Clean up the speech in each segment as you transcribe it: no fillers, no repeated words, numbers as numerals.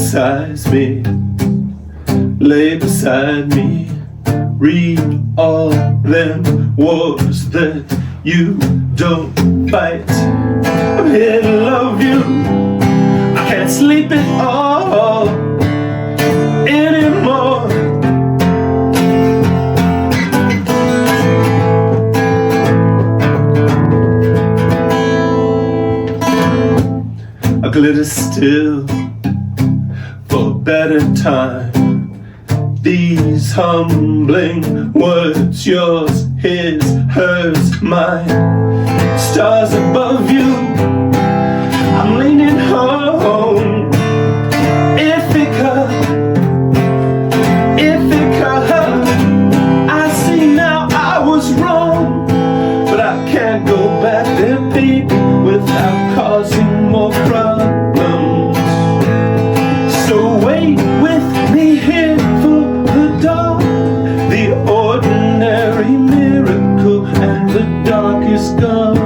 criticize me, lay beside me, read all them wars that you don't fight. I'm here to love you, I can't sleep at all anymore. I glitter still for a better time. These humbling words, yours, his, hers, mine. Stars above you, I'm leaning home. Ithaca, I see now I was wrong, but I can't go back there, baby, without causing more problems. So wait with me here for the dawn, the ordinary miracle, and the dark is gone.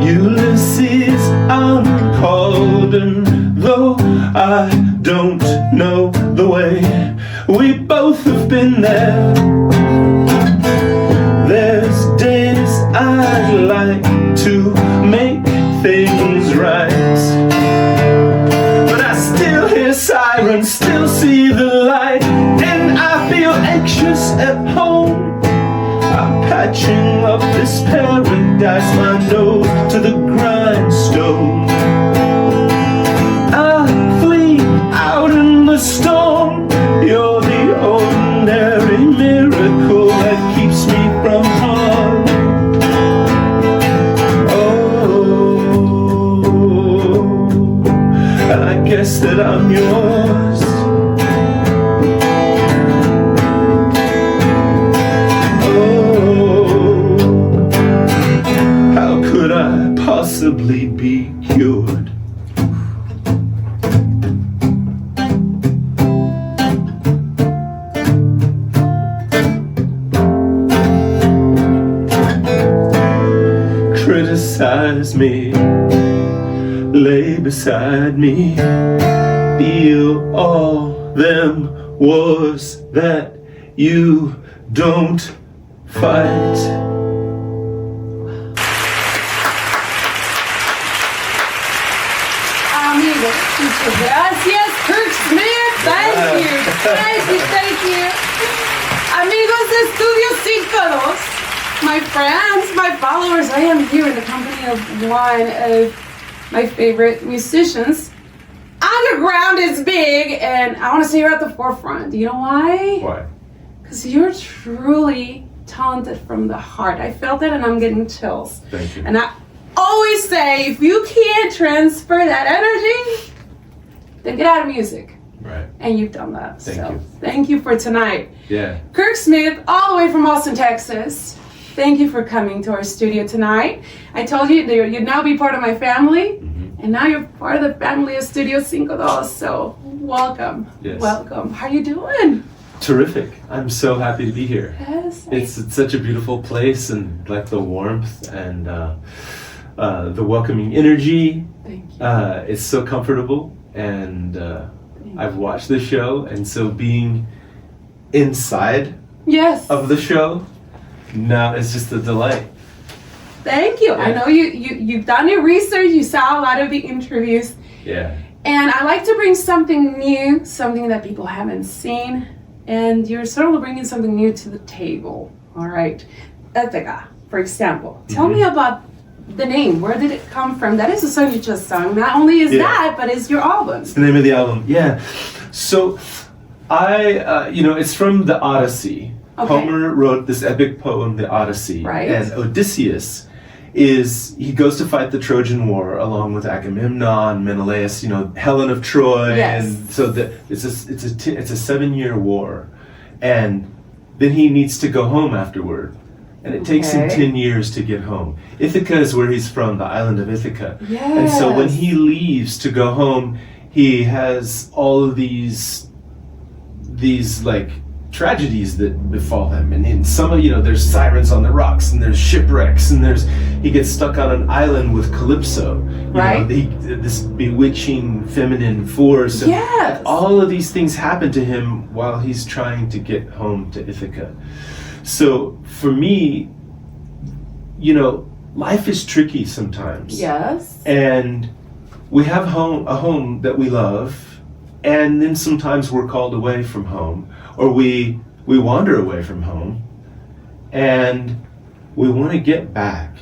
Ulysses, I'm called, and though I don't know the way, we both have been there. There's days I'd like to make things right, but I still hear sirens, still see the light, and I feel anxious at home. I'm patching up this paradise, my nose to the grindstone. I flee out in the storm. You're the ordinary miracle that keeps me from harm. Oh, and I guess that I'm yours. Possibly be cured. Criticize me, lay beside me, feel all them wars that you don't fight. Gracias, Kirk Smith. Thank you. Amigos de Studio 52, my friends, my followers, I am here in the company of one of my favorite musicians. Underground is big, and I want to say you're at the forefront. Do you know why? Why? Because you're truly talented from the heart. I felt it, and I'm getting chills. Thank you. And I always say, if you can't transfer that energy, then get out of music. Right. And you've done that. Thank you. Thank you for tonight. Yeah. Kirk Smith, all the way from Austin, Texas. Thank you for coming to our studio tonight. I told you that you'd now be part of my family, and now you're part of the family of Studio 52. So welcome. Yes. Welcome. How are you doing? Terrific. I'm so happy to be here. Yes. It's such a beautiful place, and like the warmth and the welcoming energy. Thank you. It's so comfortable, and I've watched the show, and so being inside Yes. of the show, now it's just a delight. Thank you. Yeah. I know you've done your research. You saw a lot of the interviews. Yeah. And I like to bring something new, something that people haven't seen. And you're sort of bringing something new to the table. All right. Ithaca, for example. Tell me about the name. Where did it come from? That is a song you just sung. Not only is that, but it's your album. It's the name of the album. Yeah. So it's from the Odyssey. Okay. Homer wrote this epic poem, the Odyssey. Right. And Odysseus he goes to fight the Trojan War along with Agamemnon, Menelaus, Helen of Troy. Yes. And so it's a 7-year war. And then he needs to go home afterward. And it takes him 10 years to get home. Ithaca is where he's from, the island of Ithaca. Yes. And so when he leaves to go home, he has all of these these like tragedies that befall him, and in some of, there's sirens on the rocks, and there's shipwrecks, and he gets stuck on an island with Calypso, Right. This bewitching feminine force, and Yes. all of these things happen to him while he's trying to get home to Ithaca. So for me, life is tricky sometimes. Yes. And we have a home that we love, and then sometimes we're called away from home, or we wander away from home, and we want to get back.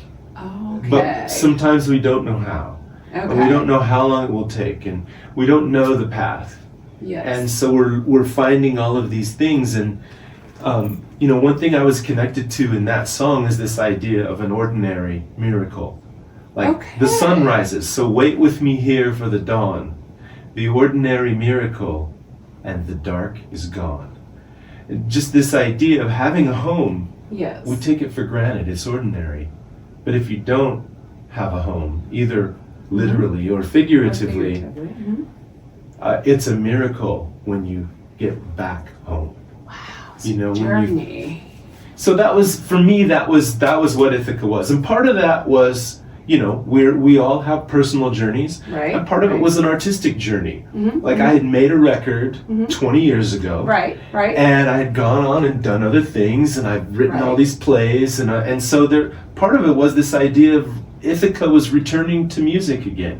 Okay. But sometimes we don't know how. Okay. And we don't know how long it will take, and we don't know the path. Yes. And so we're finding all of these things, and one thing I was connected to in that song is this idea of an ordinary miracle. Like the sun rises, so wait with me here for the dawn, the ordinary miracle, and the dark is gone. And just this idea of having a home, Yes. we take it for granted, it's ordinary. But if you don't have a home, either literally or figuratively, Mhm. It's a miracle when you get back home. Wow. When you, Journey. so that was, for me, that was what Ithaca was. And part of that was, we all have personal journeys. Right. And part of it was an artistic journey. Mhm, Like I had made a record Mhm. 20 years ago. Right. Right. And I had gone on and done other things, and I've written all Right. these plays, and so part of it was this idea of Ithaca was returning to music again,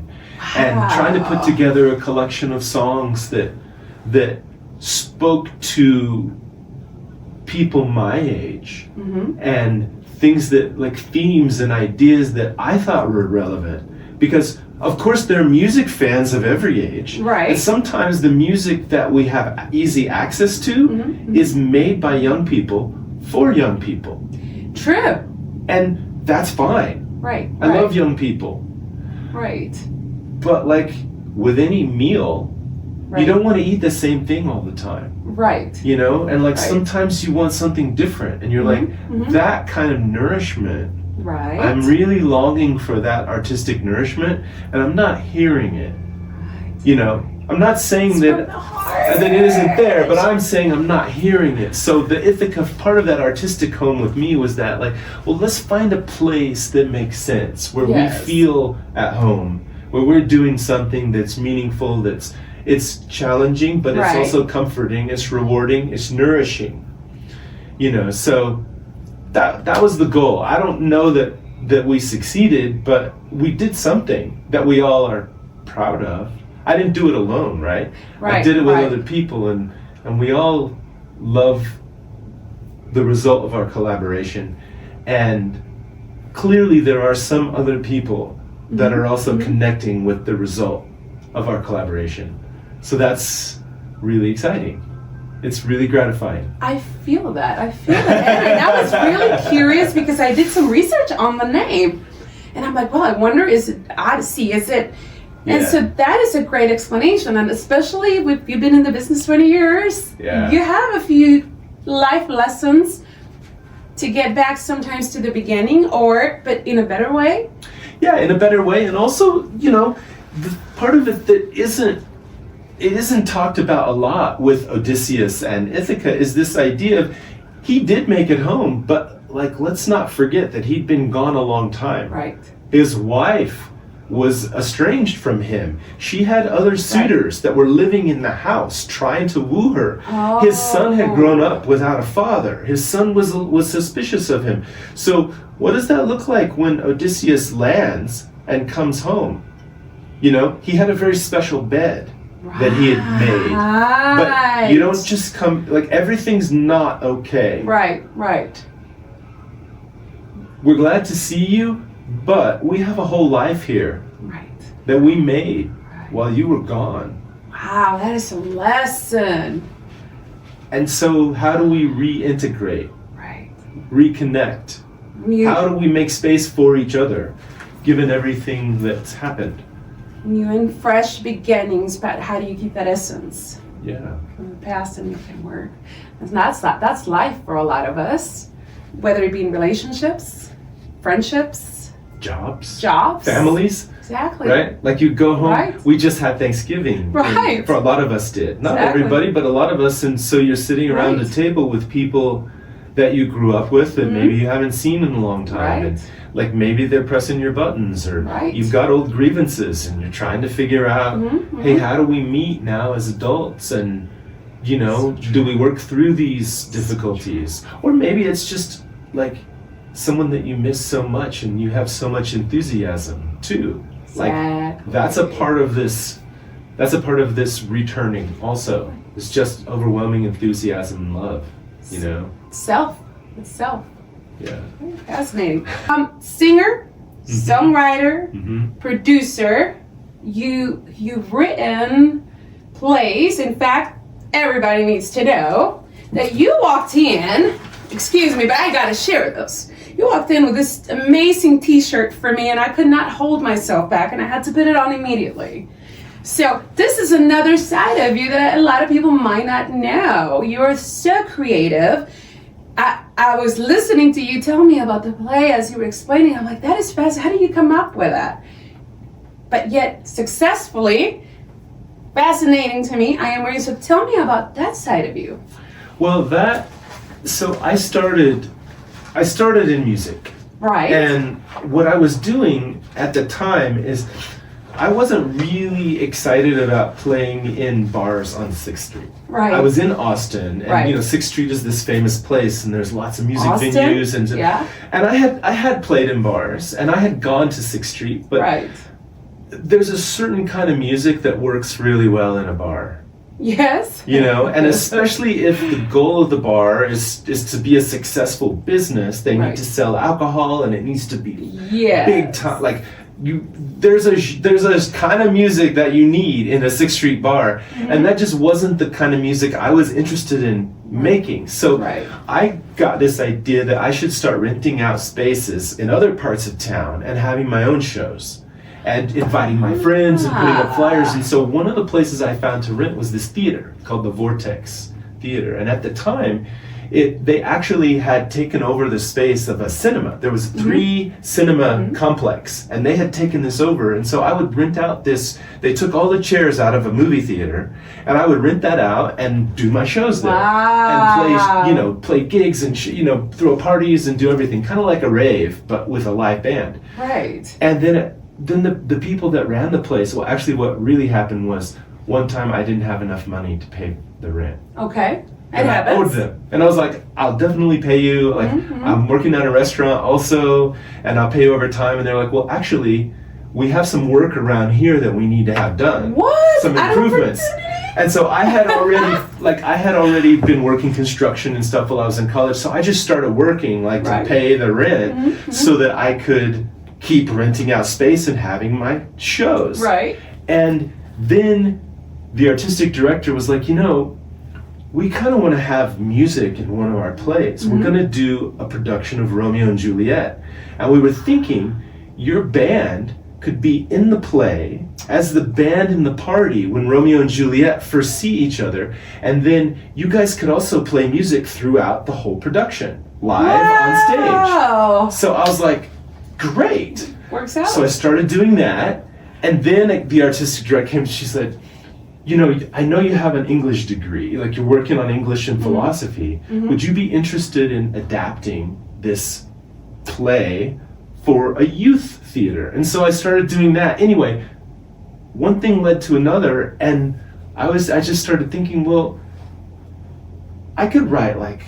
and trying to put Wow. together a collection of songs that spoke to people my age, Mhm. and things that, like, themes and ideas that I thought were relevant, because of course there are music fans of every age, Right. and sometimes the music that we have easy access to Mhm. is made by young people for young people, True. and that's fine. Right. I love young people, Right. but like with any meal, Right. you don't want to eat the same thing all the time, Right. and like Right. sometimes you want something different, and you're like, mhm. that kind of nourishment, Right. I'm really longing for that artistic nourishment, and I'm not hearing it. I'm not saying It's that from the heart. that it isn't there, but I'm saying I'm not hearing it. So the Ithaca, part of that artistic home with me was that, like, well, let's find a place that makes sense, where Yes. we feel at home, where we're doing something that's meaningful, it's challenging, but it's Right. also comforting, it's rewarding, it's nourishing. So that was the goal. I don't know that we succeeded, but we did something that we all are proud of. I didn't do it alone, right? I Right, did it with right. other people, and we all love the result of our collaboration. And clearly there are some other people that are also connecting with the result of our collaboration. So that's really exciting. It's really gratifying. I feel that. And I was really curious because I did some research on the name. And I'm like, well, I wonder, is it Odyssey? Is it? And Yeah. so that is a great explanation. And especially if you've been in the business 20 years, Yeah. you have a few life lessons to get back sometimes to the beginning, but in a better way. Yeah, in a better way. And also, the part of it that isn't talked about a lot with Odysseus and Ithaca is this idea of, he did make it home, but like, let's not forget that he'd been gone a long time. Right. His wife was estranged from him. She had other suitors that were living in the house trying to woo her. Oh. His son had grown up without a father. His son was suspicious of him. So what does that look like when Odysseus lands and comes home? He had a very special bed that he had made. But you don't just come, like, everything's not okay. Right. We're glad to see you, but we have a whole life here Right. that we made while you were gone. Wow, that is a lesson. And so how do we reintegrate, Right. reconnect? You, How do we make space for each other, given everything that's happened? new and fresh beginnings, but how do you keep that essence Yeah. from the past and make it work? And that's life for a lot of us, whether it be in relationships, friendships, jobs, Jobs. families, Exactly. right? Like you go home. Right. We just had Thanksgiving. Right. For a lot of us did. Not Exactly. everybody, but a lot of us. And so you're sitting around Right. the table with people that you grew up with and maybe you haven't seen in a long time. Right. And like maybe they're pressing your buttons or Right. you've got old grievances and you're trying to figure out, hey, how do we meet now as adults? And, you know, do we work through these difficulties? Or maybe it's just like someone that you miss so much and you have so much enthusiasm too. Like Exactly. that's a part of this returning also. It's just overwhelming enthusiasm and love, you know? Self. It's self. Yeah. Fascinating. Singer, songwriter, producer. You've written plays. In fact, everybody needs to know that you walked in. Excuse me, but I gotta share this. You walked in with this amazing T-shirt for me, and I could not hold myself back, and I had to put it on immediately. So this is another side of you that a lot of people might not know. You're so creative. I was listening to you tell me about the play as you were explaining. I'm like, that is fast. How do you come up with that? But yet successfully, fascinating to me. I am ready. So tell me about that side of you. Well, so I started in music. Right. And what I was doing at the time is I wasn't really excited about playing in bars on 6th Street. Right. I was in Austin, and Right. you know, 6th Street is this famous place, and there's lots of music Austin? venues, and Yeah. and I had played in bars, and I had gone to 6th Street, but Right. there's a certain kind of music that works really well in a bar. Yes. You know, and especially if the goal of the bar is to be a successful business, they Right. need to sell alcohol, and it needs to be Yes. big time. Like there's a kind of music that you need in a 6th Street bar, and that just wasn't the kind of music I was interested in making. So Right. I got this idea that I should start renting out spaces in other parts of town and having my own shows. And inviting my friends and putting up flyers. And so one of the places I found to rent was this theater called the Vortex Theater. And at the time, they actually had taken over the space of a cinema. There was 3 cinema complex, and they had taken this over. And so I would rent out this. They took all the chairs out of a movie theater, and I would rent that out and do my shows there. Wow. And play gigs and throw parties and do everything, kind of like a rave, but with a live band. Right. And then the people that ran the place, well, actually what really happened was one time I didn't have enough money to pay the rent. Okay. It And I happens. owed them. And I was like, I'll definitely pay you. Like, I'm working at a restaurant also, and I'll pay you over time. And they're like, well, actually, we have some work around here that we need to have done. What? Some An improvements. opportunity? And so I had already been working construction and stuff while I was in college. So I just started working Right. to pay the rent so that I could keep renting out space and having my shows. Right. And then the artistic director was like, we kind of want to have music in one of our plays. We're going to do a production of Romeo and Juliet. And we were thinking your band could be in the play as the band in the party when Romeo and Juliet first see each other. And then you guys could also play music throughout the whole production, live on stage. Wow. So I was like, great. Works out. So I started doing that. And then the artistic director came and she said, I know you have an English degree, like you're working on English and philosophy. Would you be interested in adapting this play for a youth theater? And so I started doing that. Anyway, one thing led to another, and I just started thinking, well, I could write like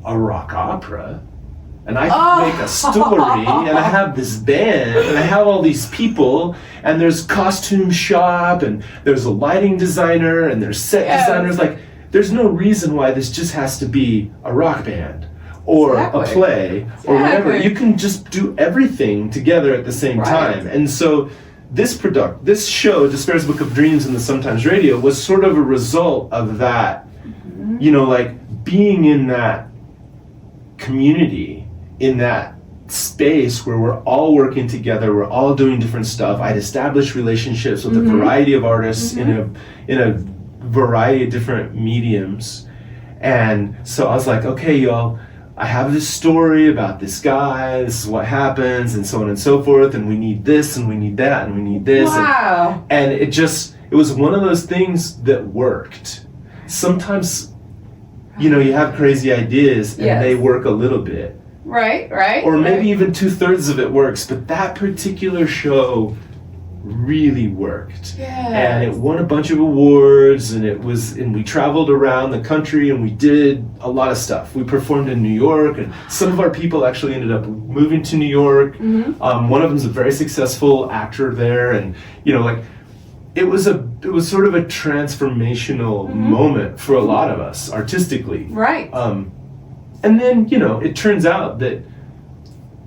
a rock opera, and I could make a story, and I have this band, and I have all these people, and there's costume shop, and there's a lighting designer, and there's set designers. Like, there's no reason why this just has to be a rock band or a play or whatever. You can just do everything together at the same time. And so this show, Despair's Book of Dreams and the Sometimes Radio, was sort of a result of that, like being in that community, in that space where we're all working together, we're all doing different stuff. I'd established relationships with a variety of artists in a variety of different mediums. And so I was like, okay, y'all, I have this story about this guy, this is what happens, and so on and so forth, and we need this, and we need that, and we need this. Wow. And it was one of those things that worked. Sometimes, you know, you have crazy ideas, and they work a little bit. Right. Or maybe even 2/3 of it works, but that particular show really worked. Yes. And it won a bunch of awards, and we traveled around the country, and we did a lot of stuff. We performed in New York, and some of our people actually ended up moving to New York. One of them's a very successful actor there, and you know, like it was sort of a transformational moment for a lot of us artistically. Right. And then, you know, it turns out that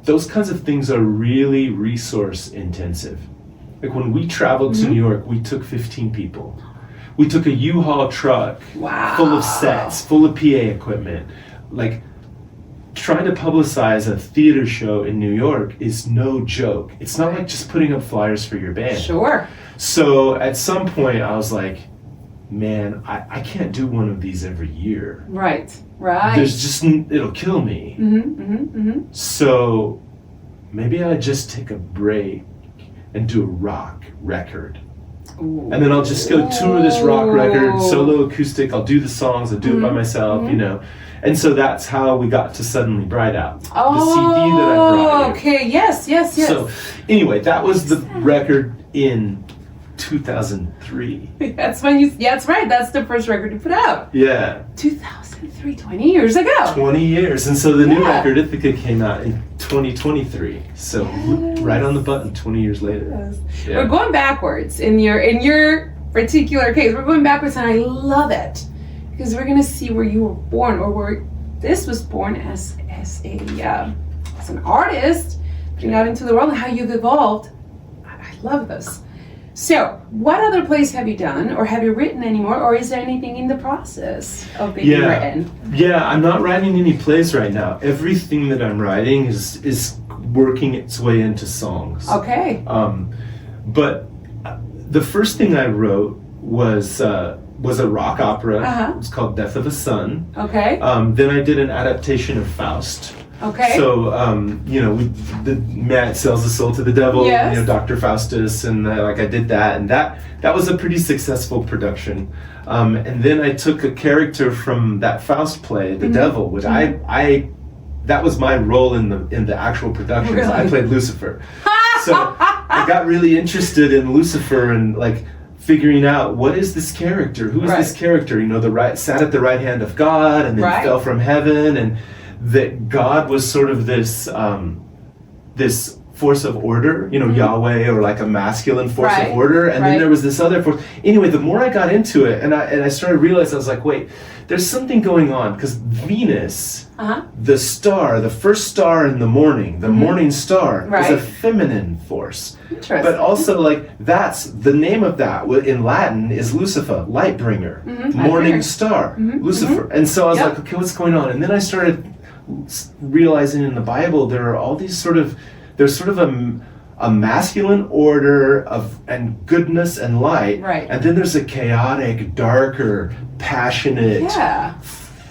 those kinds of things are really resource intensive. Like when we traveled to New York, we took 15 people. We took a U-Haul truck full of sets, full of PA equipment. Like, trying to publicize a theater show in New York is no joke. It's not like just putting up flyers for your band. Sure. So at some point I was like, man, I can't do one of these every year. Right. There's just, it'll kill me. So maybe I just take a break and do a rock record. Ooh. And then I'll just go tour this rock record, solo acoustic. I'll do the songs, I'll do it by myself, you know. And so that's how we got to Suddenly Bright Out, the CD that I brought you. Okay, yes. So anyway, that was the record in 2003. That's right, that's the first record you put out. Yeah. 2003, 20 years ago. 20 years. And so the new record, Ithaca, came out in 2023. So right on the button 20 years later. Yes. Yeah. We're going backwards in your particular case. We're going backwards, and I love it because we're going to see where you were born, or where this was born as an artist, putting out into the world, and how you've evolved. I love this. So, what other plays have you done, or have you written anymore, or is there anything in the process of being written? Yeah, I'm not writing any plays right now. Everything that I'm writing is working its way into songs. Okay. But the first thing I wrote was a rock opera. It was called Death of a Son. Okay. Then I did an adaptation of Faust. Okay. So, you know, the man sells the soul to the devil, Yes. you know, Dr. Faustus, and I did that, and that was a pretty successful production. And then I took a character from that Faust play, the devil, which that was my role in the actual production. Really? I played Lucifer. So I got really interested in Lucifer and like figuring out what is this character? Who is this character? You know, sat at the right hand of God and then fell from heaven, and that God was sort of this this force of order, you know, Yahweh, or like a masculine force of order, and then there was this other force. Anyway, the more I got into it, and I started realizing, I was like, wait, there's something going on, because Venus, the star, the first star in the morning, the morning star, is a feminine force. Interesting. But also, like, that's the name of that in Latin is Lucifer, light bringer, morning star, Lucifer. And so I was like, okay, what's going on? And then I started realizing in the Bible there are all these there's sort of a masculine order and goodness and light, and then there's a chaotic, darker, passionate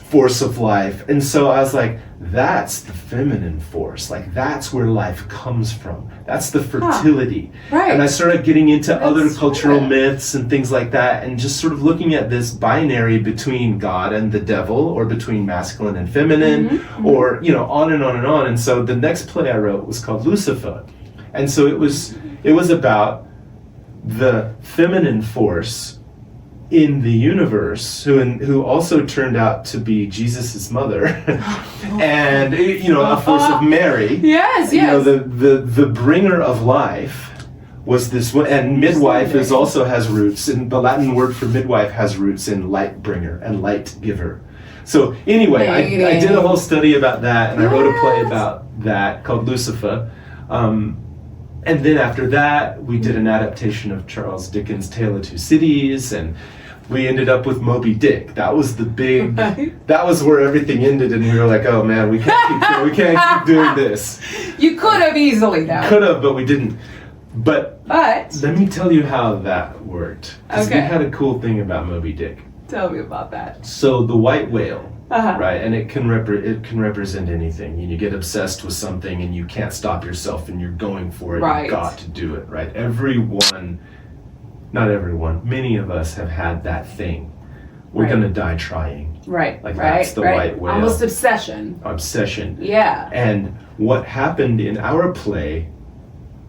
force of life. And so I was like, that's the feminine force. Like, that's where life comes from. That's the fertility. And I started getting into other cultural myths and things like that, and just sort of looking at this binary between God and the devil, or between masculine and feminine, or, you know, on and on and on. And so the next play I wrote was called Lucifer. And so it was about the feminine force in the universe, who also turned out to be Jesus's mother, and, you know, a force of Mary. Yes. You know, the bringer of life was this one, and midwife also has roots, and the Latin word for midwife has roots in light bringer and light giver. So anyway, I did a whole study about that, and I wrote a play about that called Lucifer. And then after that, we did an adaptation of Charles Dickens' Tale of Two Cities, and we ended up with Moby Dick. That was the big, that was where everything ended, and we were like, oh man, we can't keep doing this. You could have easily, though. Could have, but we didn't. But let me tell you how that worked. Because we had a cool thing about Moby Dick. Tell me about that. So the white whale right? And it can represent anything. You get obsessed with something and you can't stop yourself and you're going for it. Right. You've got to do it, right? Not everyone, many of us have had that thing. We're Right. gonna die trying. Right. Like right, that's the right. white whale. Almost obsession. Obsession. Yeah. And what happened in our play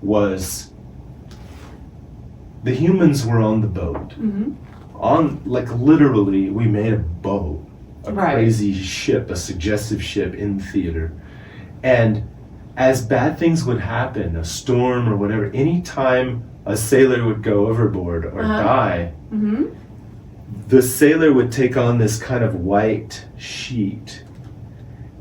was the humans were on the boat. Like literally, we made a boat, a Right. crazy ship, a suggestive ship in the theater. And as bad things would happen, a storm or whatever, anytime a sailor would go overboard or die, the sailor would take on this kind of white sheet.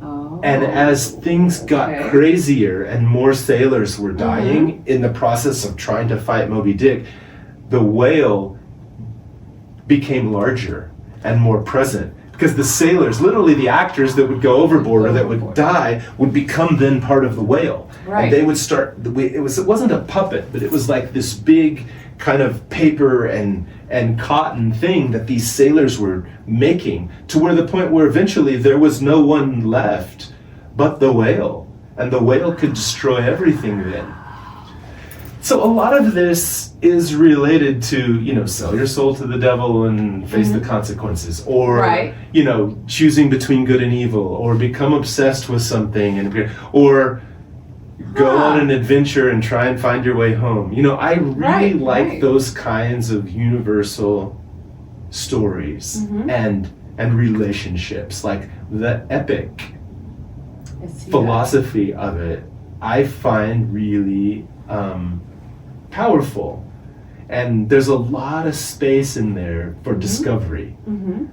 Oh. And as things got crazier and more sailors were dying in the process of trying to fight Moby Dick, the whale became larger and more present. Because the sailors, literally the actors that would go overboard or that would die, would become then part of the whale. Right. And they would start, it wasn't a puppet, but it was like this big kind of paper and cotton thing that these sailors were making, to where the point where eventually there was no one left but the whale. And the whale could destroy everything then. So a lot of this is related to, sell your soul to the devil and face the consequences, or, Right. Choosing between good and evil, or become obsessed with something, or go on an adventure and try and find your way home. I really like those kinds of universal stories and relationships, like the epic I see philosophy of it. I find really powerful, and there's a lot of space in there for discovery.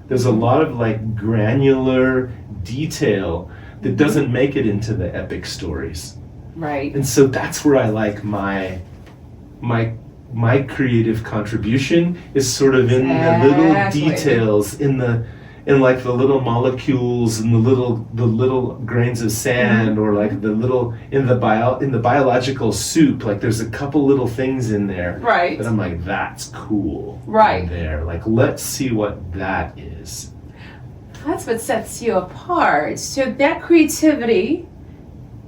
There's a lot of like granular detail that doesn't make it into the epic stories. Right. And so that's where I like my creative contribution is sort of in the little details, in like the little molecules and the little grains of sand, or like the little in the biological soup. Like there's a couple little things in there Right. that I'm like, that's cool. Right. in there. Like, let's see what that is. That's what sets you apart. So that creativity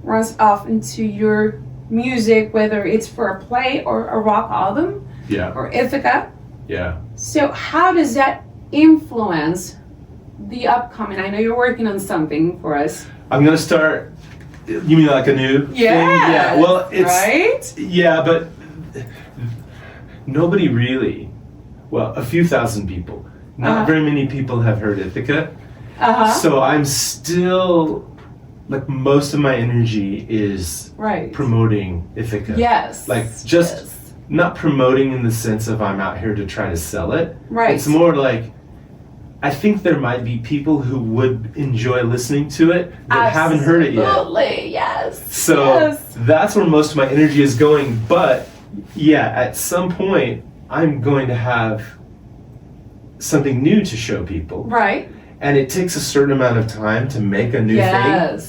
runs off into your music, whether it's for a play or a rock album Yeah. or Ithaca. Yeah. So how does that influence the upcoming? I know you're working on something for us. I'm gonna start. You mean like a new thing? Yeah. Well, it's right. Yeah, but nobody really. Well, a few thousand people. Not very many people have heard Ithaca. So I'm still, like, most of my energy is promoting Ithaca. Yes. Like, just not promoting in the sense of I'm out here to try to sell it. Right. It's more like, I think there might be people who would enjoy listening to it that haven't heard it yet. Absolutely, yes. So that's where most of my energy is going. But yeah, at some point, I'm going to have something new to show people. Right. And it takes a certain amount of time to make a new thing.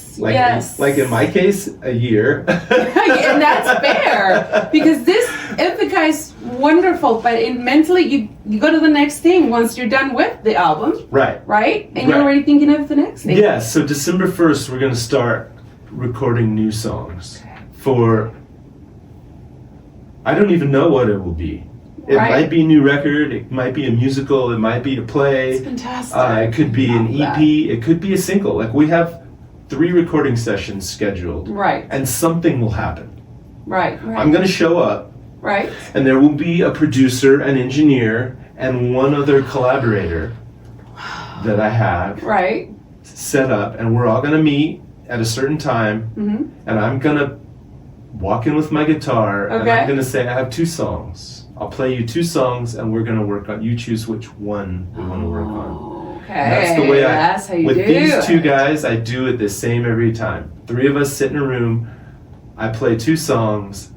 Like in my case, a year. And that's fair, because this Ithaca is wonderful, but mentally you go to the next thing once you're done with the album. Right. Right? And you're already thinking of the next thing. Yeah, so December 1st, we're going to start recording new songs for, I don't even know what it will be. It might be a new record, it might be a musical, it might be a play. It's fantastic. It could be an EP, it could be a single. Like, we have 3 recording sessions scheduled. Right. And something will happen. Right. I'm going to show up. Right. And there will be a producer, an engineer, and one other collaborator that I have set up. And we're all going to meet at a certain time. And I'm going to walk in with my guitar. And I'm going to say, I have 2 songs. I'll play you 2 songs, and we're going to work on, you choose which one we want to work on. Okay. And that's the way that's how you with do these 2 it. guys, I do it the same every time. 3 of us sit in a room, I play 2 songs,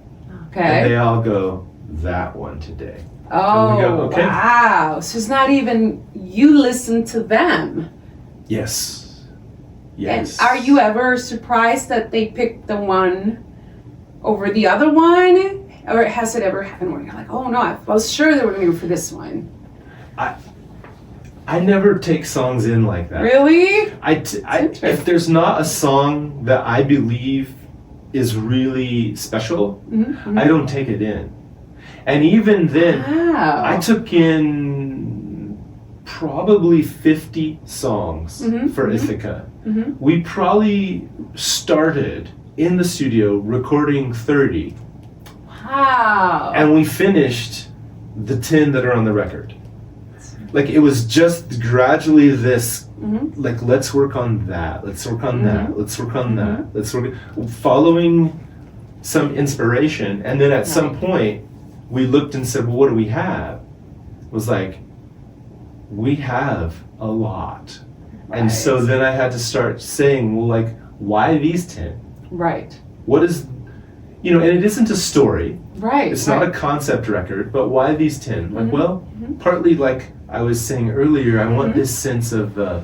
and they all go, that one today. Oh, and we go, okay. Wow. So it's not even, you listen to them. Yes. Yes. And are you ever surprised that they picked the one over the other one? Or has it ever happened where you're like, oh no, I was sure they were going to go for this one? I never take songs in like that. Really? If there's not a song that I believe is really special, I don't take it in. And even then, Wow. I took in probably 50 songs for Ithaca. We probably started in the studio recording 30. Wow. And we finished the 10 that are on the record. Like, it was just gradually this, like, let's work on that, let's work on that, let's work on that, let's work, following some inspiration. And then at some point, we looked and said, well, what do we have? It was like, we have a lot. Right. And so then I had to start saying, well, like, why these 10? Right. What is, you know, and it isn't a story. Right. It's not a concept record, but why these 10? Like, well, partly like I was saying earlier, I want this sense of a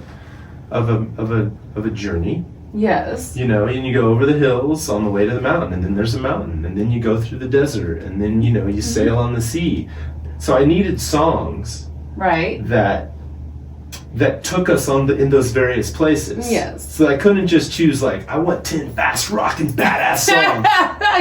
journey. Yes. You know, and you go over the hills on the way to the mountain, and then there's a mountain, and then you go through the desert, and then, you know, you sail on the sea. So I needed songs Right. that took us in those various places. Yes. So I couldn't just choose, like, I want 10 fast rockin' badass songs.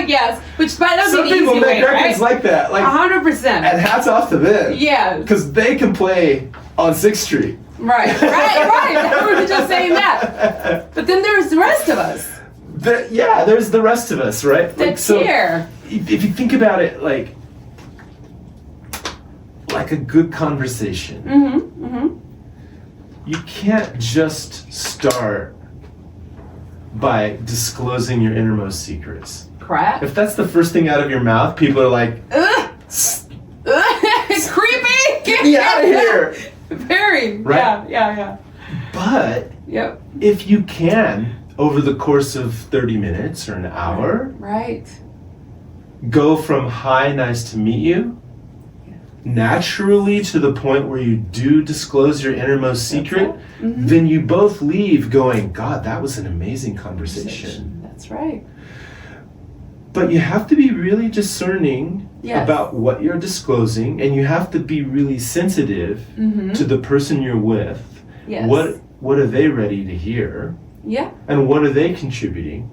Yes. Which might not Some be the people easy make way, records right? like that. Like, 100%. and hats off to them. Yeah. Because they can play on 6th Street. Right. We were just saying that. But then there's the rest of us There's the rest of us, right? that care. If you think about it, like a good conversation, you can't just start by disclosing your innermost secrets. Crap. If that's the first thing out of your mouth, people are like, Ugh. It's creepy. get me out of here. Very. Right? Yeah. But Yep. if you can, over the course of 30 minutes or an hour, Right. go from hi, nice to meet you, naturally to the point where you do disclose your innermost secret, then you both leave going, God, that was an amazing conversation. That's right. But you have to be really discerning Yes. about what you're disclosing, and you have to be really sensitive to the person you're with. Yes. What are they ready to hear? Yeah. And what are they contributing?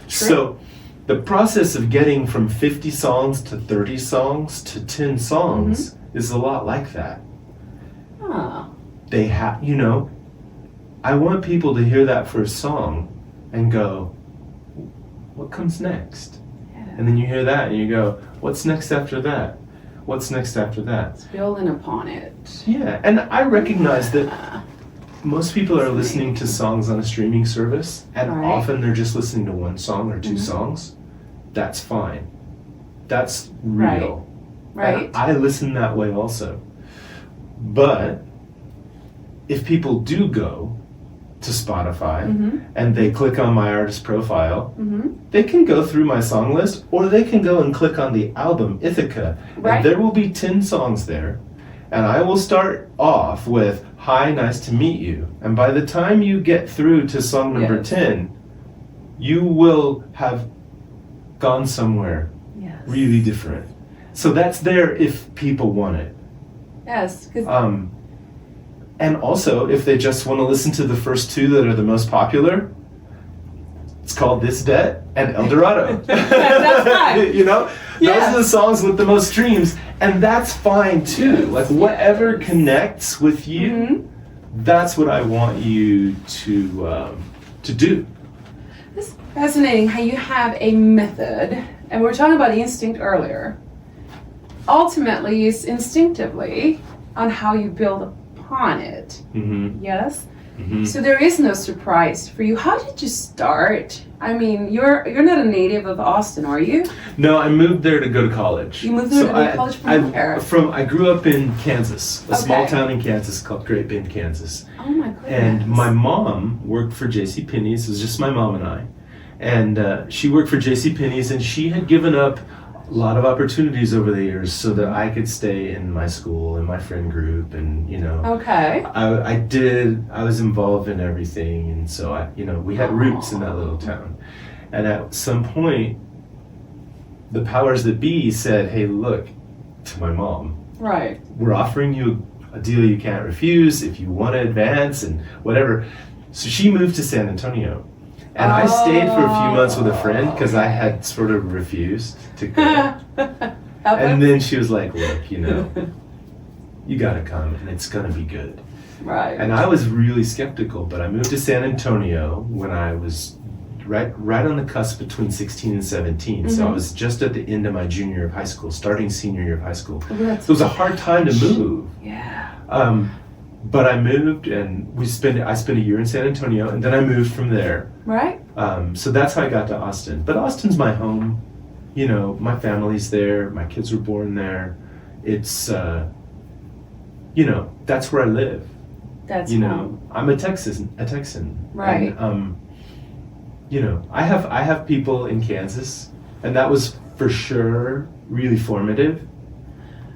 True. So the process of getting from 50 songs to 30 songs to 10 songs is a lot like that. Oh. They have, you know, I want people to hear that first song and go, what comes next? Yeah. And then you hear that and you go, what's next after that? What's next after that? It's building upon it. Yeah, and I recognize that most people are listening to songs on a streaming service, and Right. often they're just listening to one song or two songs. That's fine. That's real. Right. And I listen that way also. But if people do go to Spotify and they click on my artist profile, they can go through my song list, or they can go and click on the album Ithaca, Right. and there will be 10 songs there. And I will start off with, hi, nice to meet you. And by the time you get through to song number Yes. 10, you will have gone somewhere Yes. really different. So that's there if people want it. Yes. 'Cause And also, if they just want to listen to the first two that are the most popular, it's called This Debt and El Dorado. That's fine. You know? Yeah. Those are the songs with the most streams, and that's fine too. Yes. Like, whatever connects with you, that's what I want you to do. It's fascinating how you have a method, and we were talking about instinct earlier. Ultimately, it's instinctively on how you build upon it. Yes? So there is no surprise for you. How did you start? I mean, you're not a native of Austin, are you? No, I moved there to go to college. You moved there to go to college from where? I grew up in Kansas, a small Okay. town in Kansas called Great Bend, Kansas. Oh my goodness. And my mom worked for JCPenney's. It was just my mom and I. And she worked for JCPenney's, and she had given up a lot of opportunities over the years so that I could stay in my school and my friend group, and you know. Okay. I was involved in everything, and so we had roots in that little town. And at some point, the powers that be said, "Hey, look," to my mom, Right. "we're offering you a deal you can't refuse if you want to advance and whatever. So she moved to San Antonio. And I stayed for a few months with a friend because I had sort of refused to go. And then she was like, look, you know, you gotta come and it's gonna be good. Right. And I was really skeptical, but I moved to San Antonio when I was right on the cusp between 16 and 17. So I was just at the end of my junior year of high school, starting senior year of high school. So it was a hard time to move. Yeah. But I moved and I spent a year in San Antonio and then I moved from there. Right. So that's how I got to Austin. But Austin's my home. You know, my family's there. My kids were born there. It's, you know, that's where I live. That's you home. know, I'm a Texan. Right. And, you know, I have people in Kansas, and that was for sure really formative.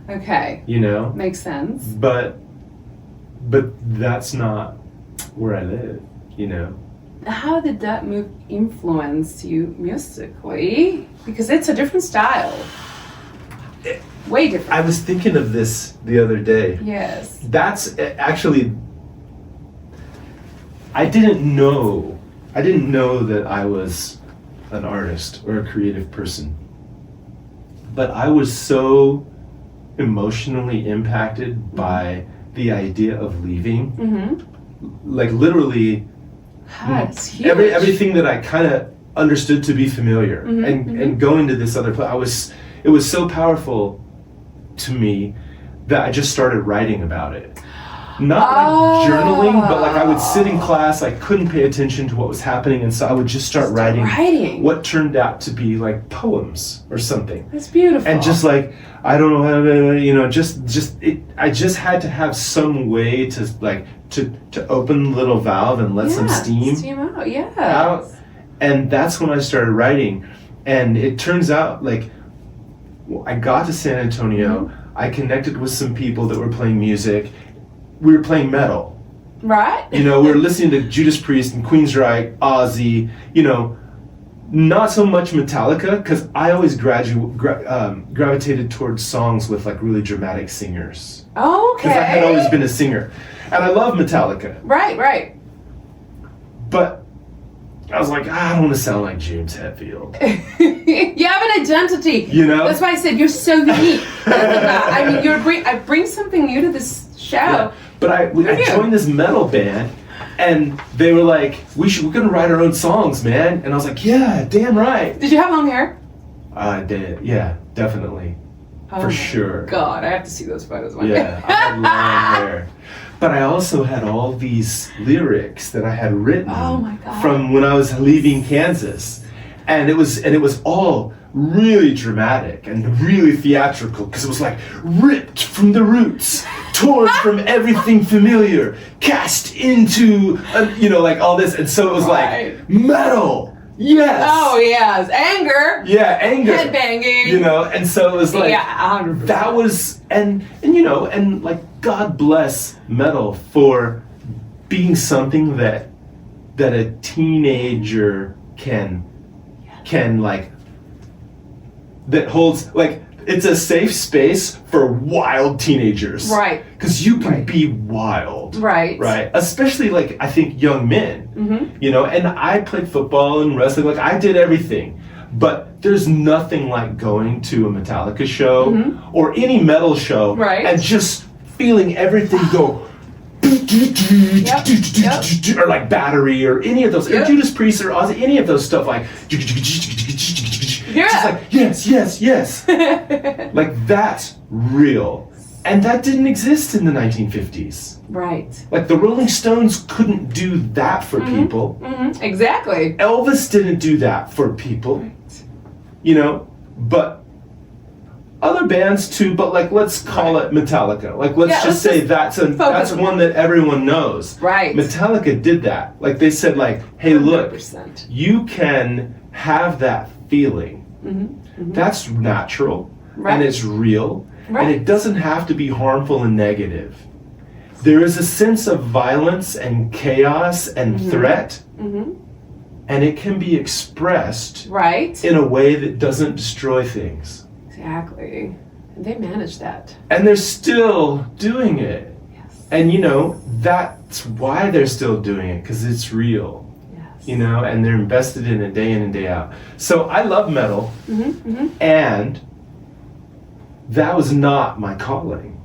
Okay. You know. Makes sense. But that's not where I live. You know. How did that move influence you musically? Because it's a different style. Way different. I was thinking of this the other day. Yes. That's actually, I didn't know that I was an artist or a creative person. But I was so emotionally impacted by the idea of leaving. Like literally, That's huge. everything that I kind of understood to be familiar and going to this other place, it was so powerful to me that I just started writing about it. Not like journaling, but like I would sit in class, I couldn't pay attention to what was happening, and so I would just start writing what turned out to be like poems or something. That's beautiful. And just like, I don't know how to, you know, I just had to have some way to like, to open the little valve and let some steam out, yeah. out. And that's when I started writing. And it turns out like, I got to San Antonio, I connected with some people that were playing music. We were playing metal. Right. You know, we were listening to Judas Priest and Queensryche, Ozzy, you know, not so much Metallica, because I always gravitated towards songs with like really dramatic singers. Okay. Because I had always been a singer. And I love Metallica. Right. But I was like, I don't want to sound like James Hetfield. You have an identity. You know? That's why I said you're so unique. I mean, I bring something new to this show. Yeah. But I joined this metal band, and they were like, we're gonna write our own songs, man. And I was like, yeah, damn right. Did you have long hair? I did, yeah, definitely. For sure. God, I have to see those photos one day. Yeah, I had long hair. But I also had all these lyrics that I had written from when I was leaving Kansas. And it was all really dramatic and really theatrical, because it was like ripped from the roots, torn from everything familiar, cast into, you know, like all this. And so it was like metal. Yes. Oh yes, anger. Yeah, anger. Headbanging. You know, and so it was like 100%. that was and you know, and like God bless metal for being something that a teenager can like, that holds, like, it's a safe space for wild teenagers. Right. Because you can be wild. Right. Right. Especially, like, I think young men. You know, and I played football and wrestling. Like, I did everything. But there's nothing like going to a Metallica show or any metal show and just feeling everything go. Or like Battery or any of those, or Judas Priest or Ozzy, any of those stuff, like just like yes like that's real, and that didn't exist in the 1950s. Right. Like the Rolling Stones couldn't do that for people. Exactly. Elvis didn't do that for people. You know, but other bands too, but like let's call it Metallica. Like let's just say that's one that everyone knows. Right. Metallica did that. Like they said, like, hey, look, 100%. you can have that feeling. That's natural and it's real, and it doesn't have to be harmful and negative. There is a sense of violence and chaos and threat, and it can be expressed in a way that doesn't destroy things. Exactly. And they manage that. And they're still doing it. And you know, that's why they're still doing it, because it's real. Yes. You know, and they're invested in it day in and day out. So I love metal, and that was not my calling.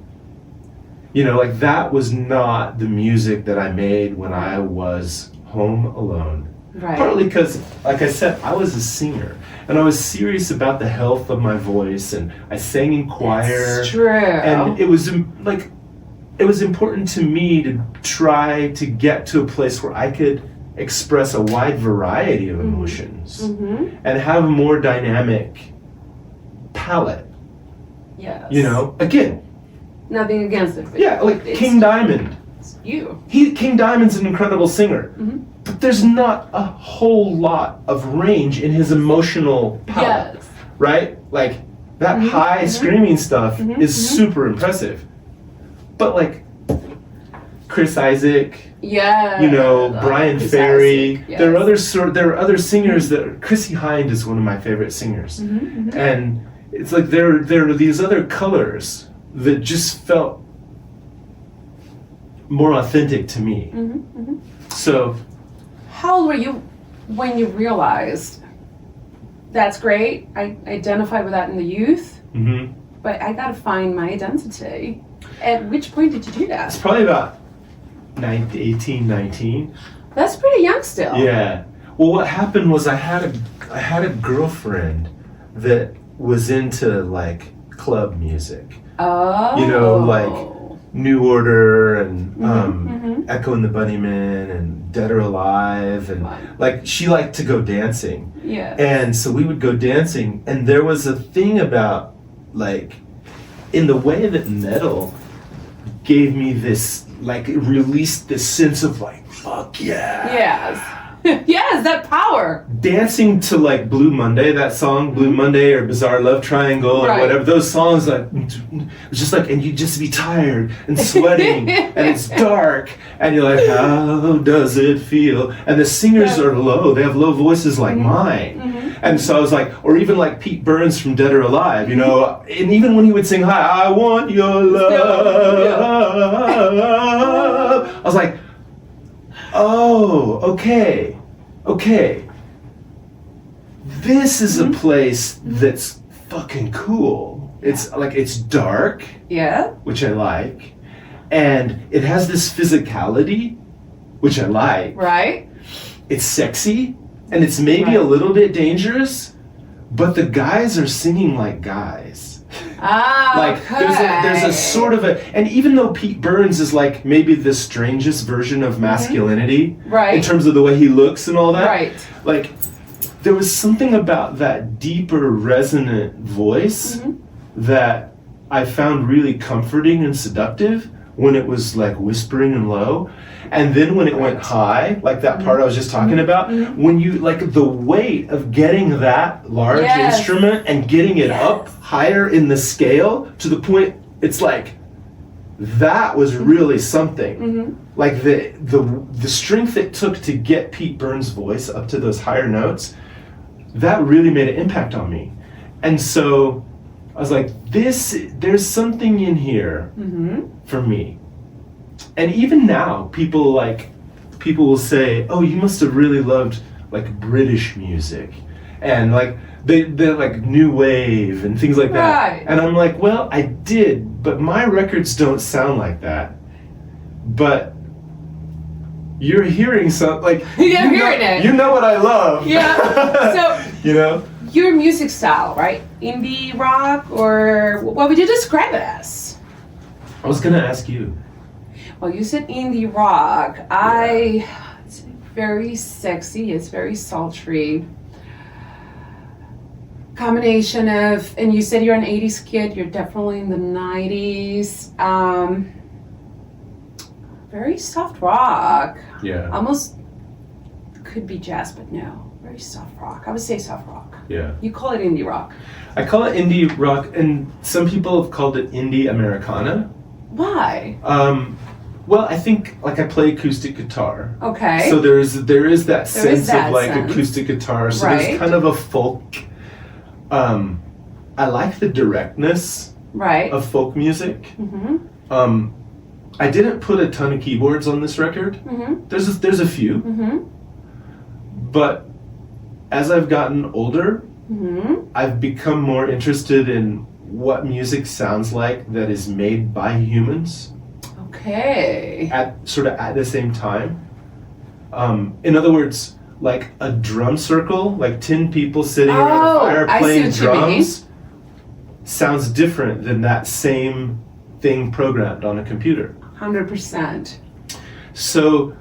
You know, like that was not the music that I made when I was home alone. Right. Partly because, like I said, I was a singer, and I was serious about the health of my voice, and I sang in choir. It's true. And it was like, it was important to me to try to get to a place where I could express a wide variety of emotions and have a more dynamic palette. Yes. You know, again, nothing against it. But yeah, like it's King Diamond. you. King Diamond's an incredible singer, but there's not a whole lot of range in his emotional palette, Yes. right? Like that high screaming stuff is super impressive, but like Chris Isaac, Yeah. you know, Brian Chris Ferry. Isaac, yes. There are other singers that Chrissy Hynde is one of my favorite singers, and it's like there are these other colors that just felt more authentic to me. So, How old were you when you realized that's great? I identified with that in the youth, but I gotta find my identity. At which point did you do it's that? probably about 18, 19. That's pretty young still. Yeah. Well, what happened was I had a girlfriend that was into like club music. Oh. You know, like New Order and Echo and the Bunnymen and Dead or Alive, and like she liked to go dancing. Yeah. And so we would go dancing, and there was a thing about like in the way that metal gave me this, like it released this sense of like, fuck yeah. Yes. Yes, that power. Dancing to like Blue Monday, that song, Blue Monday or Bizarre Love Triangle or Right. whatever, those songs, like it's just like, and you just be tired and sweating and it's dark and you're like, how does it feel? And the singers are low, they have low voices like mine. And so I was like, or even like Pete Burns from Dead or Alive, you know, and even when he would sing, hi, I want your love, I was like, oh, okay. This is a place that's fucking cool. It's like, it's dark, Yeah. which I like, and it has this physicality, which I like. Right. It's sexy, and it's maybe a little bit dangerous, but the guys are singing like guys. Ah. Like there's a sort of a, and even though Pete Burns is like maybe the strangest version of masculinity, Right. in terms of the way he looks and all that, Right. like there was something about that deeper resonant voice that I found really comforting and seductive when it was like whispering and low. And then when it went high, like that part I was just talking about, when you, like the weight of getting that large Yes. instrument and getting it up higher in the scale to the point, it's like, that was really something. Like the strength it took to get Pete Burns' voice up to those higher notes, that really made an impact on me. And so I was like, there's something in here for me. And even now, people will say, oh, you must have really loved like British music and like they're like new wave and things like that. Right. And I'm like, well, I did, but my records don't sound like that. But you're hearing something like Yeah, I'm hearing it. You know what I love. Yeah. So you know? your music style, right? Indie rock, or what would you describe it as? I was gonna ask you. Well, you said indie rock. It's very sexy. It's very sultry. Combination of, and you said you're an 80s kid. You're definitely in the 90s. Very soft rock. Yeah. Almost could be jazz, but no. Very soft rock. I would say soft rock. Yeah. You call it indie rock. I call it indie rock, and some people have called it indie Americana. Why? Well, I think like I play acoustic guitar. Okay. So there is that sense that of like sense. acoustic guitar. So Right. there's kind of a folk. I like the directness Right. of folk music. I didn't put a ton of keyboards on this record. Mm-hmm. There's a few. Mm-hmm. But as I've gotten older, Mm-hmm. I've become more interested in what music sounds like that is made by humans Okay. at the same time. In other words, like a drum circle, like 10 people sitting around a fire I see playing what you mean. drums, sounds different than that same thing programmed on a computer. 100%. So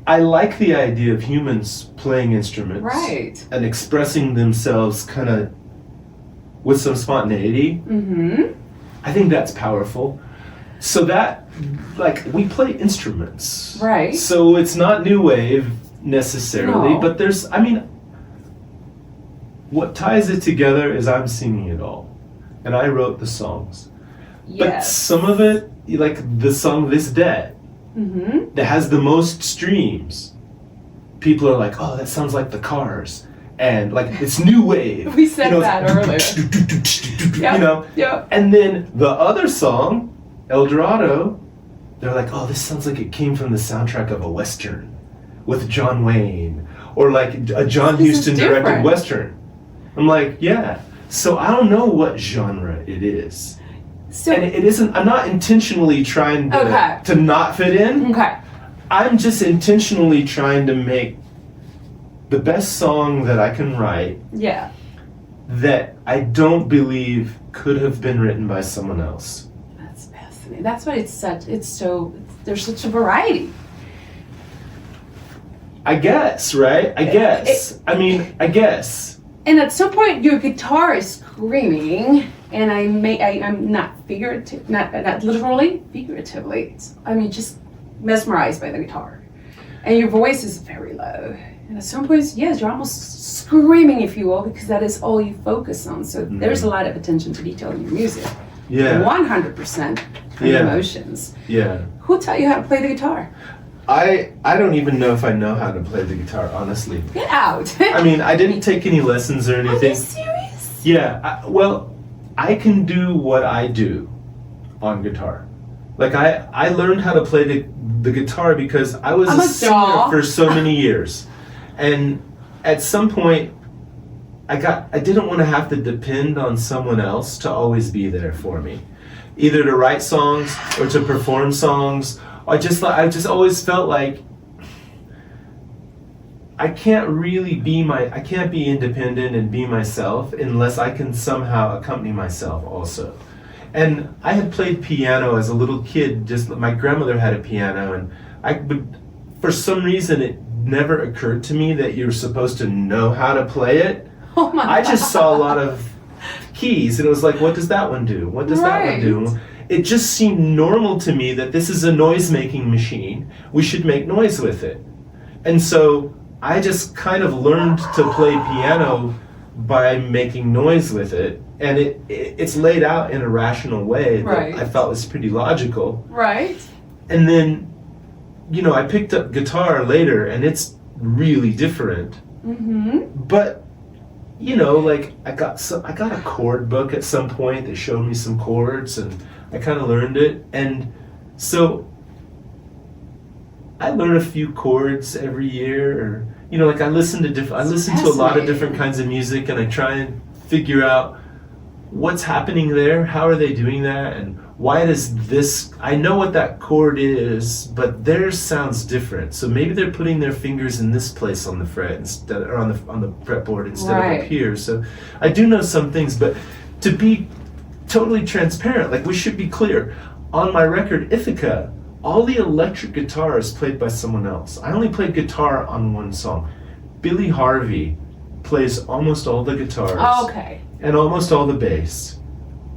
I like the idea of humans playing instruments Right. and expressing themselves kind of with some spontaneity. Mm-hmm. I think that's powerful. So that, like, we play instruments. Right. So it's not new wave necessarily, No. but there's, I mean, what ties it together is I'm singing it all. And I wrote the songs. But Yes. some of it, like the song This Dead, Mm-hmm. that has the most streams, people are like, oh, that sounds like the Cars. And like, it's new wave. We said You know, that it's earlier. You know? Yep. And then the other song, El Dorado, they're like, oh, this sounds like it came from the soundtrack of a Western with John Wayne. Or like a John This is Huston directed different. Western. I'm like, yeah. So I don't know what genre it is. So, And it isn't, I'm not intentionally trying to, Okay. to not fit in. okay. I'm just intentionally trying to make the best song that I can write Yeah. that I don't believe could have been written by someone else. That's fascinating. That's why there's such a variety. I guess, right? I guess. I guess. And at some point, your guitar is screaming, and I'm not not literally, figuratively. Just mesmerized by the guitar, and your voice is very low. And at some points, yes, you're almost screaming, if you will, because that is all you focus on. So there's a lot of attention to detail in your music. Yeah. 100% Yeah. emotions. Yeah. Who taught you how to play the guitar? I don't even know if I know how to play the guitar, honestly. Get out. I mean, I didn't take any lessons or Are you anything. serious? Yeah, I can do what I do on guitar. Like I learned how to play the guitar because I was I'm a a singer doll. for so many years. And at some point I didn't want to have to depend on someone else to always be there for me. Either to write songs or to perform songs. I just always felt like I can't be independent and be myself unless I can somehow accompany myself also. And I had played piano as a little kid, my grandmother had a piano, and for some reason it never occurred to me that you're supposed to know how to play it. Oh my I just saw a lot of keys and it was like, what does that one do? What does that one do? It just seemed normal to me that this is a noise-making machine. We should make noise with it. And so I just kind of learned to play piano by making noise with it. And it's laid out in a rational way that Right. I felt was pretty logical. Right. And then, I picked up guitar later and it's really different. Mm-hmm. But, like I got a chord book at some point that showed me some chords and I kind of learned it, and so I learn a few chords every year, or like I listen to a lot of different kinds of music, and I try and figure out what's happening there, how are they doing that, and why does this? I know what that chord is, but theirs sounds different. So maybe they're putting their fingers in this place on the fret instead, or on the fretboard instead of up here. So I do know some things, but to be totally transparent, like we should be clear. On my record, Ithaca, all the electric guitar is played by someone else. I only played guitar on one song. Billy Harvey plays almost all the guitars. Okay. And almost all the bass.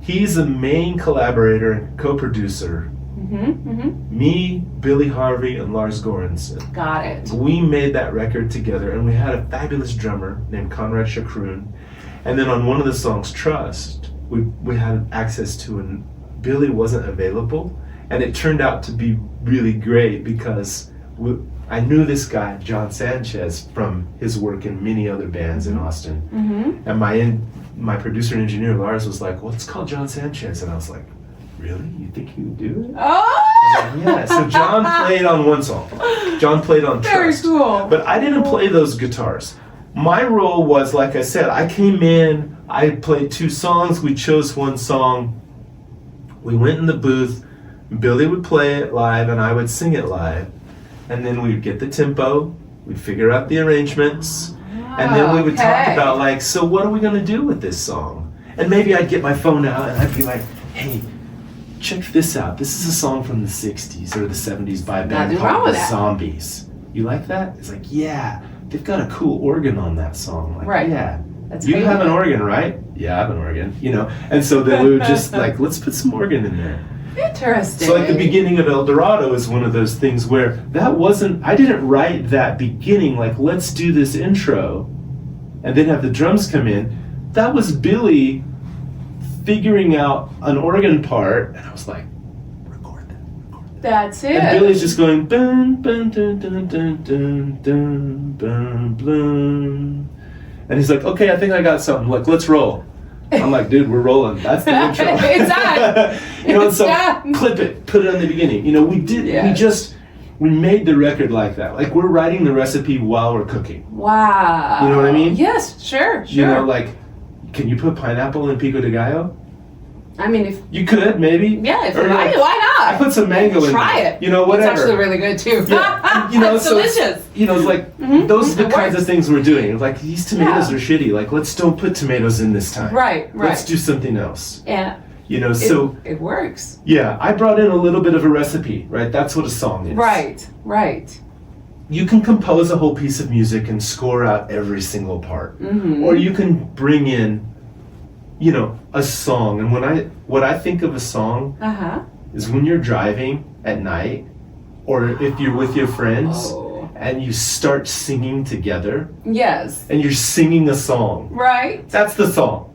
He's the main collaborator and co-producer. Mm-hmm. Mm-hmm. Me, Billy Harvey, and Lars Goranson. Got it. We made that record together, and we had a fabulous drummer named Conrad Chakroun. And then on one of the songs, Trust, we had access to, and Billy wasn't available, and it turned out to be really great because I knew this guy John Sanchez from his work in many other bands in Austin, Mm-hmm. and my producer and engineer Lars was like, well, it's called John Sanchez, and I was like, really? You think you can do it? Oh! Yeah, so John played on one song. John played on Very Trust. cool. But I didn't play those guitars. My role was, like I said, I came in, I played 2 songs, we chose one song, we went in the booth, Billy would play it live and I would sing it live. And then we'd get the tempo, we'd figure out the arrangements, and then we would talk about, like, so what are we going to do with this song? And maybe I'd get my phone out and I'd be like, hey, check this out. This is a song from the 60s or the 70s by a band called The Zombies. You like that? It's like, yeah, they've got a cool organ on that song. Like, right. Yeah. That's you have an organ, right? Yeah, I have an organ, you know. And so then we would just like, let's put some organ in there. Interesting. So like the beginning of El Dorado is one of those things where that wasn't, I didn't write that beginning, like, let's do this intro and then have the drums come in. That was Billy figuring out an organ part, and I was like, record that. That's it. And Billy's just going, bun, bun, dun, dun, dun, dun, dun, bun, blun. And he's like, okay, I think I got something. Look, let's roll. I'm like, dude, we're rolling. That's the intro. It's on. You know, and so done. clip it, put it on the beginning. You know, we made the record like that. Like, we're writing the recipe while we're cooking. Wow. You know what I mean? Yes, sure. You know, like, can you put pineapple in pico de gallo? I mean, if You could, maybe. yeah, if Or you like, like, why not? I put some mango in Try there. it. You know, whatever. It's actually really good too. Yeah, you know, it's so it's- delicious. You know, like, Mhm, those are the it kinds works. of things we're doing. Like, these tomatoes Yeah. are shitty. Like, let's don't put tomatoes in this time. Right, right. Let's do something else. Yeah. You know, so, It works. yeah, I brought in a little bit of a recipe, right? That's what a song is. Right, right. You can compose a whole piece of music and score out every single part. Mm-hmm. Or you can bring in, you know, a song. And what I think of a song Uh-huh. is when you're driving at night, or if you're with your friends, Oh. and you start singing together, Yes. and you're singing a song. Right. That's the song,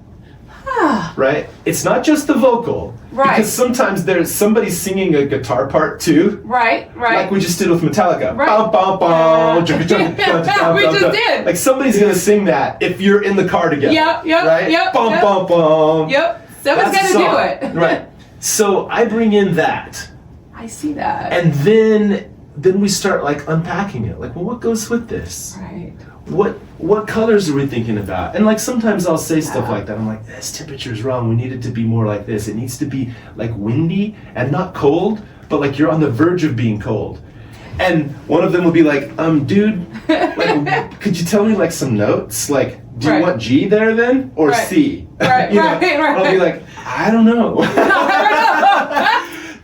Ah. right? It's not just the vocal. Right. Because sometimes there's somebody singing a guitar part too. Right, right. Like we just did with Metallica. Right. Bum, bum, bum, chugga, chugga, chugga, chugga, We just chugga. did. Like somebody's gonna sing that if you're in the car together. Yep, yep, right? yep, Bum, yep. bum, bum. Yep. Someone's That's gonna a do song. it. Right. So I bring in that. I see that. And then we start like unpacking it. Like, well, what goes with this? Right. What colors are we thinking about? And like sometimes I'll say stuff Yeah. like that. I'm like, this temperature's wrong. We need it to be more like this. It needs to be like windy and not cold, but like you're on the verge of being cold. And one of them will be like, dude, like, could you tell me like some notes? Like, do you Right. want G there then or Right. C? Right, You know? right, right. I'll be like, I don't know.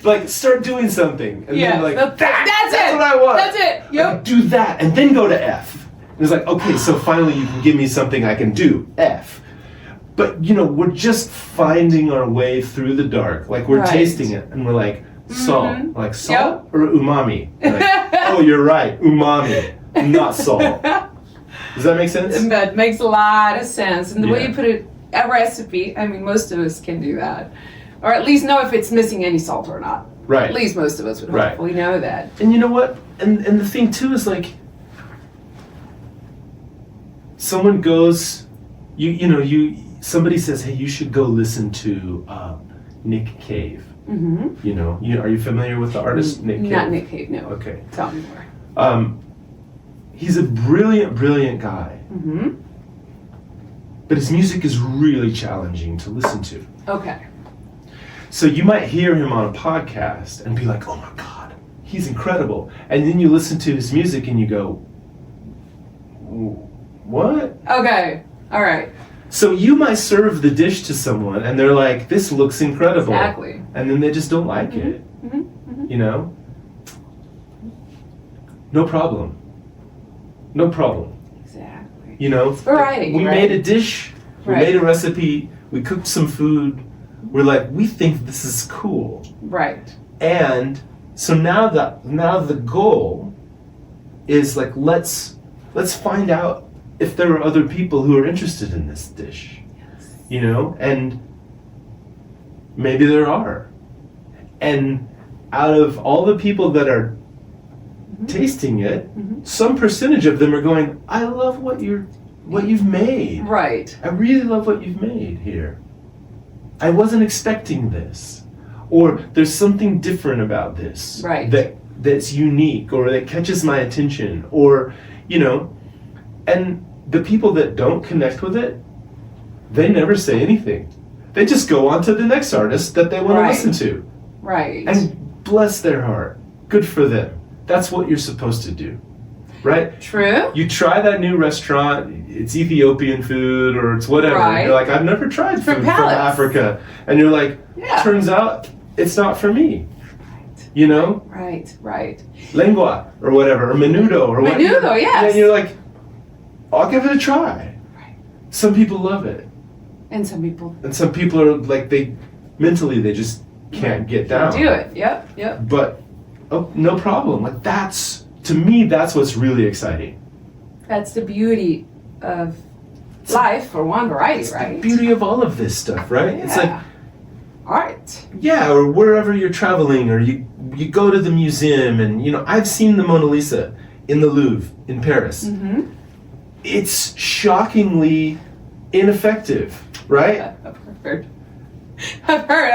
Like, start doing something. And Yeah. then like, That's it. what I want. That's it. Like, Yep. do that and then go to F. And it's like, okay, so finally you can give me something I can do, F. But, you know, we're just finding our way through the dark. Like, we're Right. tasting it and we're like, salt. Mhm. Like, salt or umami? Like, oh, you're right, umami, not salt. Does that make sense? That makes a lot of sense. And the way Yeah. you put it, a recipe, I mean, most of us can do that. Or at least know if it's missing any salt or not. Right. At least most of us would Right. hopefully know that. And you know what? And the thing too is like, someone goes, somebody says, hey, you should go listen to Nick Cave. Mm-hmm. You know, are you familiar with the artist Nick Cave? Not Nick Cave, no. Okay. Tell me more. He's a brilliant, brilliant guy, Mm-hmm. but his music is really challenging to listen to. Okay. So you might hear him on a podcast and be like, oh my God, he's incredible. And then you listen to his music and you go, what? Okay. All right. So you might serve the dish to someone and they're like, this looks incredible. Exactly. And then they just don't like it. Mm-hmm. Mm-hmm. You know? No problem. No problem. Exactly. You know? It's variety, We right? made a dish, we Right. made a recipe, we cooked some food. We're like, we think this is cool. Right. And so now the goal is like, let's find out if there are other people who are interested in this dish. Yes. You know? And maybe there are. And out of all the people that are tasting it, Mhm. some percentage of them are going, I love what you've made. Right. I really love what you've made here. I wasn't expecting this. or there's something different about this Right. that's unique or that catches my attention, or and the people that don't connect with it, they never say anything. They just go on to the next artist that they want Right. to listen to. Right. And bless their heart. Good for them. That's what you're supposed to do. Right? True. You try that new restaurant, it's Ethiopian food or it's whatever. Right. You're like, I've never tried food Different from palates. Africa. And you're like, Yeah. turns out it's not for me. Right. Right. Lengua or whatever, or menudo or whatever. Menudo, yes. And you're like, I'll give it a try. Right. Some people love it. And some people And some people are like, they just can't get down. do it. Yep. But no problem. Like to me, that's what's really exciting. That's the beauty of life, for one, variety, It's right? the beauty of all of this stuff, right? Yeah. It's like, art. yeah, or wherever you're traveling, or you go to the museum, and I've seen the Mona Lisa in the Louvre in Paris. Mm-hmm. It's shockingly ineffective, right? I've heard. I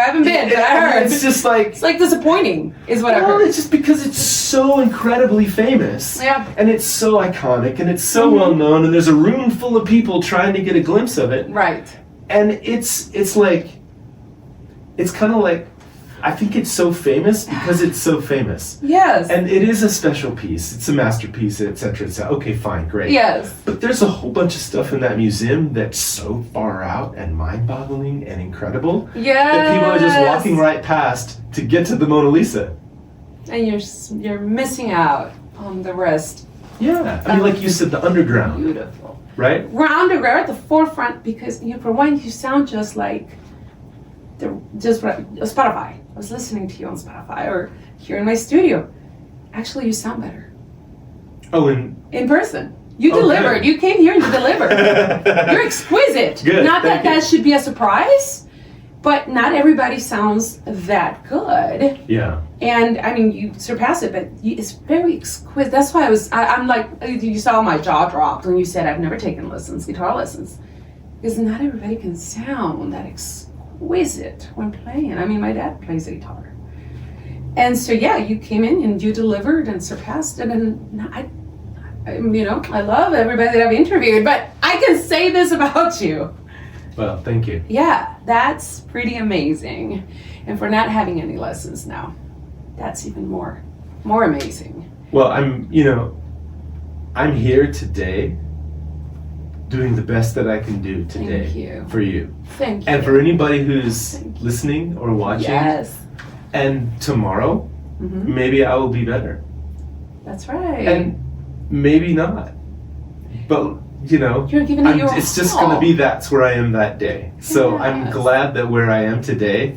haven't been, but I heard. It's just like, It's like disappointing, is what I well, heard. it's just because it's so incredibly famous. Yeah. And it's so iconic, and it's so Mhm. well known, and there's a room full of people trying to get a glimpse of it. Right. And it's kind of like, I think it's so famous because it's so famous. Yes. And it is a special piece. It's a masterpiece, etc. Okay, fine, great. Yes. But there's a whole bunch of stuff in that museum that's so far out and mind-boggling and incredible Yes. that people are just walking right past to get to the Mona Lisa. And you're missing out on the rest. Yeah. I mean, like you said, the underground, Beautiful. right? We're underground at the forefront because, for one, you sound just like Spotify. I was listening to you on Spotify or here in my studio. Actually, you sound better Oh, and in person. You Oh, delivered. good. You came here and you delivered. You're exquisite. Good, Not that thank you. that should be a surprise, but not everybody sounds that good. yeah. And I mean, you surpass it, but it's very exquisite. That's why I'm like, you saw my jaw drop when you said I've never taken guitar lessons. Because not everybody can sound that exquisite when playing. I mean, my dad plays the guitar. And so, yeah, you came in and you delivered and surpassed it. And I love everybody that I've interviewed, but I can say this about you. Well, thank you. Yeah, that's pretty amazing. And for not having any lessons now, that's even more amazing. Well, I'm here today doing the best that I can do today Thank you. for you. Thank you. And for anybody who's Thank you. listening or watching. Yes. And tomorrow, Mhm. maybe I will be better. That's right. And maybe not. But, You're giving it your it's just all. going to be that's where I am that day. So I'm Yes. glad that where I am today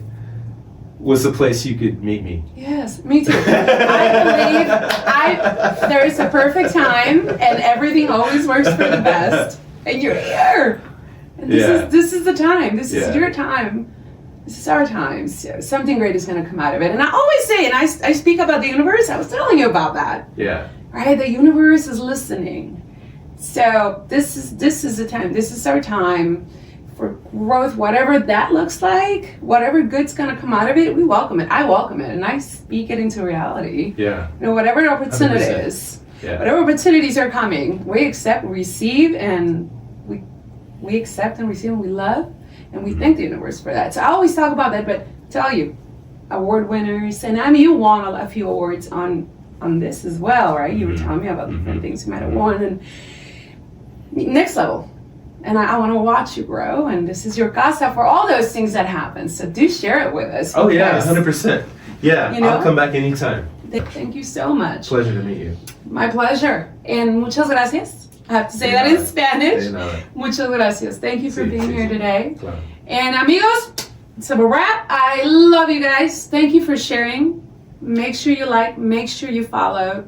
was the place you could meet me. Yes, me too. I believe there is a perfect time and everything always works for the best. And you're here. And this is the time. This is Yeah. your time. This is our time. So something great is going to come out of it. And I always say, and I speak about the universe. I was telling you about that. Yeah. Right? The universe is listening. So this is the time. This is our time for growth, whatever that looks like, whatever good's gonna come out of it, we welcome it. I welcome it and I speak it into reality. Yeah. Whatever the opportunity 100%. is, Yeah. whatever opportunities are coming, we accept, receive, and we accept and receive and we love and we thank the universe for that. So I always talk about that, but tell you, award winners, and I mean you won a few awards on this as well, right? You were telling me about different things you might have won, and next level. And I want to watch you grow, and this is your casa for all those things that happen. So do share it with us. Oh yeah, because 100%. Yeah, I'll come back anytime. Thank you so much. Pleasure to meet you. My pleasure. And muchas gracias. I have to say that in Spanish. Muchas gracias. Thank you for being here today. Claro. And amigos, it's a wrap. I love you guys. Thank you for sharing. Make sure you like, make sure you follow.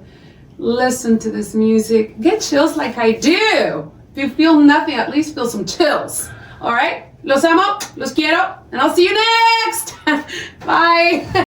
Listen to this music. Get chills like I do. If you feel nothing, at least feel some chills. All right? Los amo, los quiero, and I'll see you next. Bye.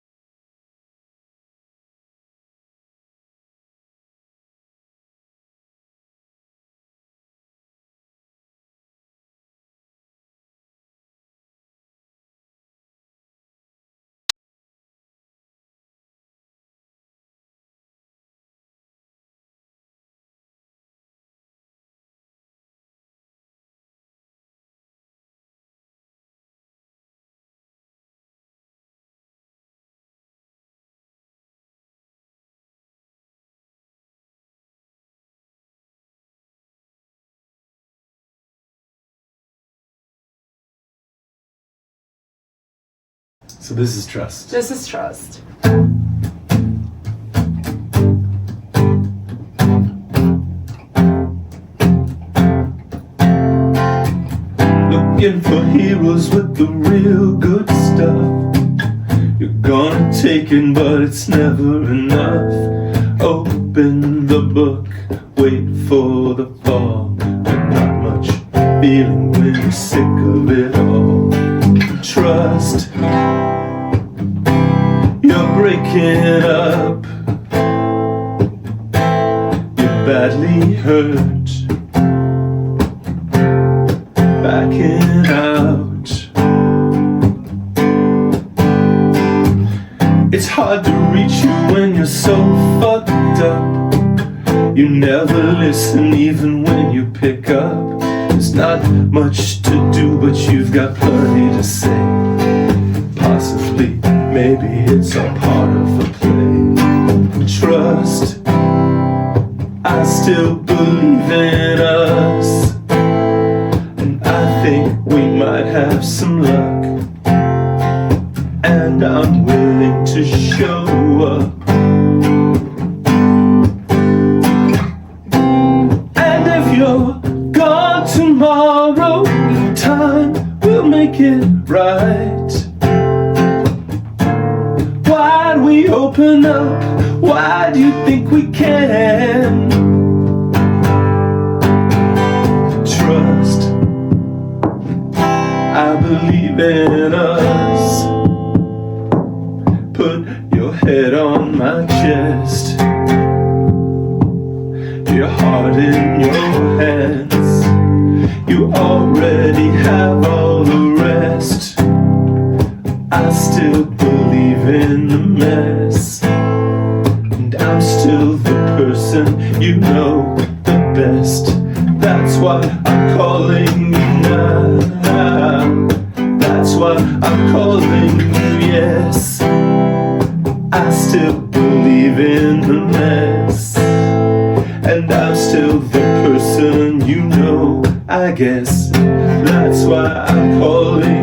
So this is trust. This is trust. Looking for heroes with the real good stuff. You're gonna take it, but it's never enough. Open the book, wait for the fall. But not much feeling when you're sick of it all. Trust, you're breaking up. You're badly hurt. Backing out. It's hard to reach you when you're so fucked up. You never listen even when you pick up. There's not much to do, but you've got plenty to say. Possibly, maybe it's all part of the play. Trust, I still believe in us. I think we might have some luck, and I'm willing to show up. And if you're gone tomorrow, time will make it right. Why'd we open up? Why do you think we can? Trust, I believe in us. Put your head on my chest, your heart in your hands. You already have all the rest. I still believe in the mess, and I'm still the person you know the best. That's why I'm calling you now. That's why I'm calling you, yes. I still believe in the mess, and I'm still the person you know, I guess. That's why I'm calling